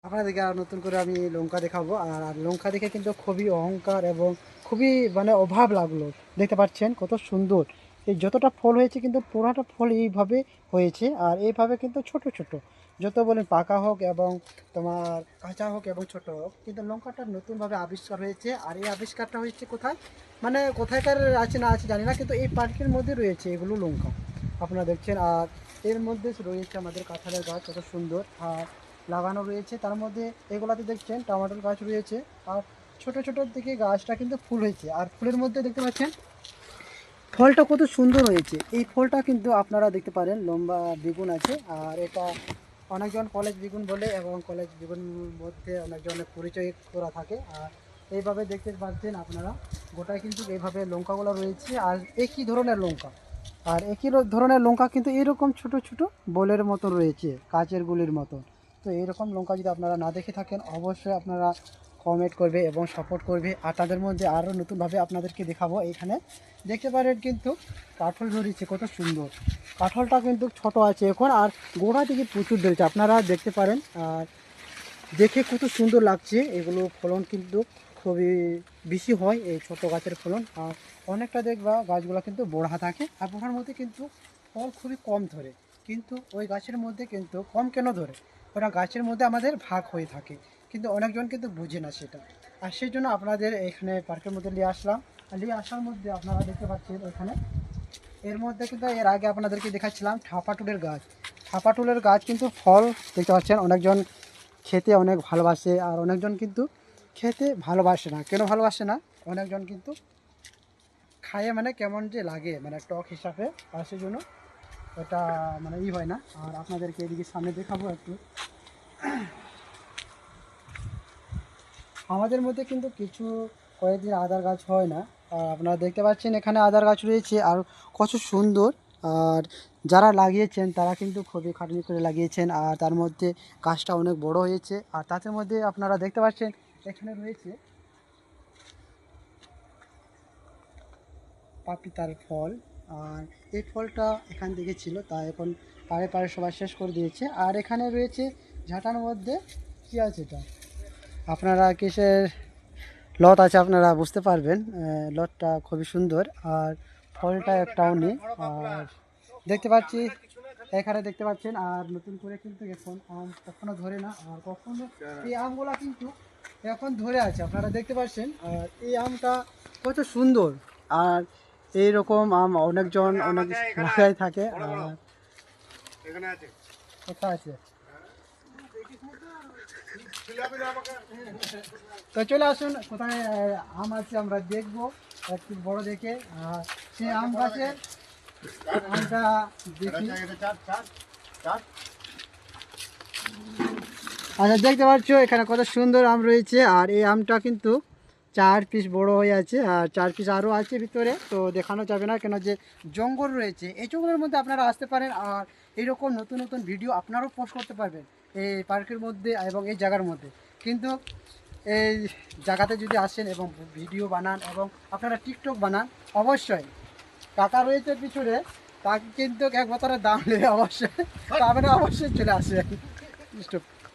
আপনাদেরকে আর নতুন করে আমি লঙ্কা দেখাবো। আর লঙ্কা দেখে কিন্তু খুবই অহংকার এবং খুবই মানে অভাব লাগলো। দেখতে পাচ্ছেন কত সুন্দর এই যতটা ফল হয়েছে, কিন্তু পুরাটা ফল এইভাবে হয়েছে। আর এইভাবে কিন্তু ছোট ছোট যত বলেন পাকা হোক এবং তোমার কাঁচা হোক এবং ছোট হোক, কিন্তু লঙ্কাটা নতুনভাবে আবিষ্কার হয়েছে। আর এই আবিষ্কারটা হয়েছে কোথায়, মানে কোথায়কার আছে না আছে জানি না, কিন্তু এই পার্কের মধ্যে রয়েছে এগুলো লঙ্কা আপনারা দেখছেন। আর এর মধ্যে রয়েছে আমাদের কাঁঠালের গাছ, কত সুন্দর আর লাগানো রয়েছে। তার মধ্যে এগুলাতে দেখছেন টমেটোর গাছ রয়েছে। আর ছোট ছোট দিকে গাছটা কিন্তু ফুল হয়েছে। আর ফুলের মধ্যে দেখতে পাচ্ছেন ফলটা কত সুন্দর হয়েছে। এই ফলটা কিন্তু আপনারা দেখতে পারেন লম্বা বেগুন আছে। আর এটা অনেকজন কলেজ বেগুন বলে এবং কলেজ বেগুন মধ্যে অনেকজনের পরিচয় করা থাকে। আর এইভাবে দেখতে পাচ্ছেন আপনারা গোটায় কিন্তু এইভাবে লঙ্কাগুলো রয়েছে। আর একই ধরনের লঙ্কা, আর একই ধরনের লঙ্কা কিন্তু এরকম ছোট ছোট বোলের মতো রয়েছে, কাচের গুলির মতো। তো এইরকম লঙ্কা যদি আপনারা না দেখে থাকেন, অবশ্যই আপনারা কমেন্ট করবে এবং সাপোর্ট করবে। আর তাদের মধ্যে আরও নতুনভাবে আপনাদেরকে দেখাবো। এখানে দেখতে পারেন কিন্তু কাঁঠাল ধরেছে, কত সুন্দর। কাঁঠালটা কিন্তু ছোট আছে এখন, আর গোড়া থেকে প্রচুর ধরেছে, আপনারা দেখতে পারেন। আর দেখে কত সুন্দর লাগছে। এগুলো ফলন কিন্তু খুবই বেশি হয় এই ছোট গাছের ফলন। আর অনেকটা দেখবা গাছগুলো কিন্তু বড়া থাকে, আর বড়ার মধ্যে কিন্তু ফল খুবই কম ধরে। কিন্তু ওই গাছের মধ্যে কিন্তু কম কেন ধরে, ওরা গাছের মধ্যে আমাদের ভাগ হয়ে থাকে, কিন্তু অনেকজন কিন্তু বুঝে না সেটা। আর সেই জন্য আপনাদের এখানে পার্কের মধ্যে নিয়ে আসলাম। আর নিয়ে আসার মধ্যে আপনারা দেখতে পাচ্ছেন এখানে এর মধ্যে কিন্তু এর আগে আপনাদেরকে দেখাচ্ছিলাম ঠাপাটুলের গাছ। ঠাপাটুলের গাছ কিন্তু ফল দেখতে পাচ্ছেন, অনেকজন খেতে অনেক ভালোবাসে আর অনেকজন কিন্তু খেতে ভালোবাসে না। কেন ভালোবাসে না, অনেকজন কিন্তু খায় মানে কেমন যে লাগে, মানে টক হিসাবে। আর সেই জন্য এটা মানে হয় না। আর আপনাদেরকে এদিকে সামনে দেখাবো একটু। আমাদের মধ্যে কিন্তু কিছু কয়েকদিন আদার গাছ হয় না। আর আপনারা দেখতে পাচ্ছেন এখানে আদার গাছ রয়েছে আর কত সুন্দর। আর যারা লাগিয়েছেন তারা কিন্তু খুবই খাটনি করে লাগিয়েছেন। আর তার মধ্যে গাছটা অনেক বড় হয়েছে। আর তাদের মধ্যে আপনারা দেখতে পাচ্ছেন এখানে রয়েছে পাপিতার ফল। আর এই ফলটা এখান থেকে ছিল, তা এখন পাড়ে পাড়ে সবাই শেষ করে দিয়েছে। আর এখানে রয়েছে ঝাঁটার মধ্যে কী আছে এটা, আপনারা কিসের লত আছে আপনারা বুঝতে পারবেন। লতটা খুবই সুন্দর আর ফলটা একটাও নেই। আর দেখতে পাচ্ছি এখানে দেখতে পাচ্ছেন। আর নতুন করে কিন্তু এখন আম কখনো ধরে না, আর কখনো এই আমগুলা কিন্তু এখন ধরে আছে, আপনারা দেখতে পাচ্ছেন। আর এই আমটা কত সুন্দর। আর এইরকম আম অনেকজন অনেক জায়গায় থাকে। আর কোথায় আছে, তো চলে আসুন কোথায় আম আছে আমরা দেখবো একটু বড় দেখে। আর সেই আম গাছে আমটা দেখি। আচ্ছা, দেখতে পাচ্ছ এখানে কত সুন্দর আম রয়েছে। আর এই আমটা কিন্তু 4 পিস বড় হয়ে আছে, আর 4 পিস আরও আছে ভিতরে, তো দেখানো যাবে না কেন যে জঙ্গল রয়েছে। এই জঙ্গলের মধ্যে আপনারা আসতে পারেন আর এইরকম নতুন নতুন ভিডিও আপনারাও পোস্ট করতে পারবেন এই পার্কের মধ্যে এবং এই জায়গার মধ্যে। কিন্তু এই জায়গাতে যদি আসেন এবং ভিডিও বানান এবং আপনারা টিকটক বানান, অবশ্যই টাকা রয়েছে পিছনে, তাকে কিন্তু এক বছরের দাম নেবে অবশ্যই, তো আপনারা অবশ্যই চলে আসেন।